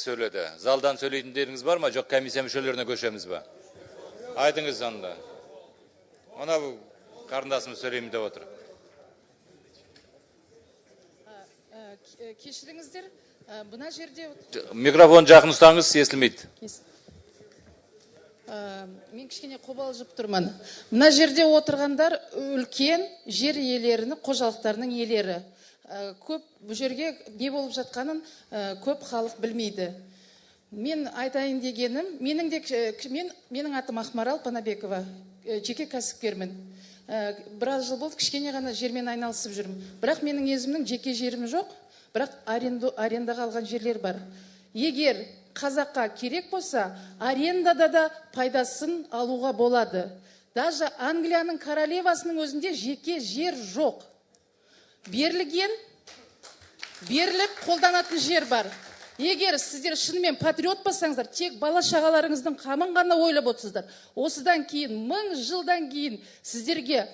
söyledi. Залдан сөйлейтіндеріңіз бар ма? Жоқ, комиссия мүшелеріне көшеміз ба? Айтыңыз анда. Ona bu қарындасымыз сөйлеймін деп отыр. Кешіріңіздер, бұна жерде... Микрофон жақын ұстаңыз, естілмейді. Мен кішкене қобалжып тұрмын. Мына жерде отырғандар үлкен жер иелерінің, қожалықтарының иелері. Көп бұл жерге не болып жатқанын көп халық білмейді. Мен айтайын дегенім, менің атым Ақмарал Панабекова, жеке кәсіпкермін. Біраз жыл болды, кішкене ғана жермен айналысып жүрмін. Бірақ менің өзімнің жеке жерім жоқ, бірақ арендаға алған жерлер бар. Егер қазаққа керек болса, арендада да пайдасын алуға болады. Даже Англияның королевасының өзінде жеке жер жоқ. Беріліп қолданатын жер бар. Егер сіздер шынымен патриот болсаңыздар, тек бала шағаларыңыздың қамын ғана ойлап отырсыздар. Осыдан кейін, 1000 жылдан кейін сіздерге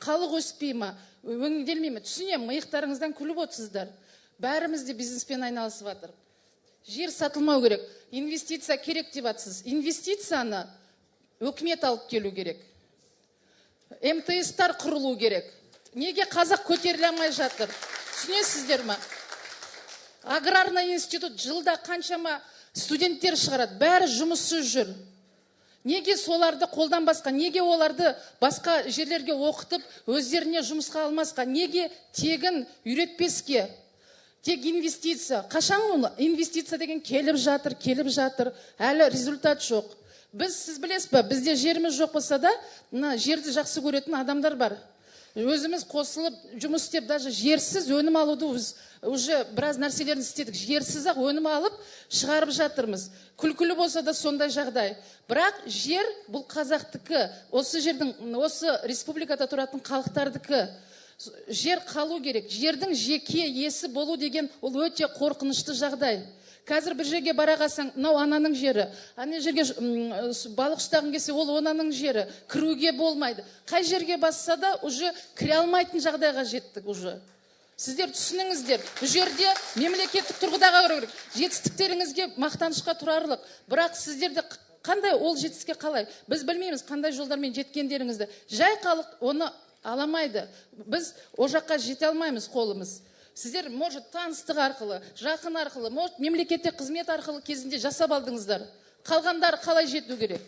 халық өспей ма, өңделмей ме, түсінемін, иықтарыңыздан күліп отырсыздар. Бәріміз де бизнеспен айналысып жатыр. Жер сатылмау керек, инвестиция керек деп жатсыз. Инвестицияны өкімет алып келу керек. МТС-тар құрылу керек. Неге қазақ көтеріле алмай жатыр? Түсінесіздер ма? Аграрный институт жылда қаншама студенттер шығарады, бәрі жұмыссыз жүр. Неге соларды қолдан басқа, неге оларды басқа жерлерге оқытып, өздеріне жұмысқа алмасқа, неге тегін үйретпеске? Тек инвестиция. Қашан инвестиция деген келіп жатыр, әлі результат жоқ. Сіз білесіз ба, бізде жеріміз жоқ болса да, жерді жақсы көретін адамдар бар. Өзіміз қосылып, жұмыс істеп, даже жерсіз өнім алуды уже біраз нәрселерін істедік. Жерсіз ақ өнім алып, шығарып жатырмыз. Күлкілі болса да сондай жағдай. Бірақ жер бұл қазақтікі, осы жердің, осы республикада тұратын халықтардікі. Жер қалу керек. Жердің жеке иесі болу деген ол өте қорқынышты жағдай. Қазір бір жерге бара қалсаң, мынау ананың жері. Ана жерге балық ұстағың келсе, ол ананың жері. Кіруге болмайды. Қай жерге басса да уже кіре алмайтын жағдайға жеттік уже. Сіздер түсініңіздер. Бұл жерде мемлекеттік тұрғыдағы керек. Жетістіктеріңізге мақтанышқа тұрарлық. Бірақ сіздерде қандай ол жетістікке қалай? Біз білмейміз қандай жолдармен жеткендеріңізді. Жай халық оны аламайды. Біз о жаққа жете алмаймыз қолымыз. Сіздер, может, таныстық арқылы, жақын арқылы, может, мемлекетте қызмет арқылы кезінде жасап алдыңыздар. Қалғандар қалай жету керек?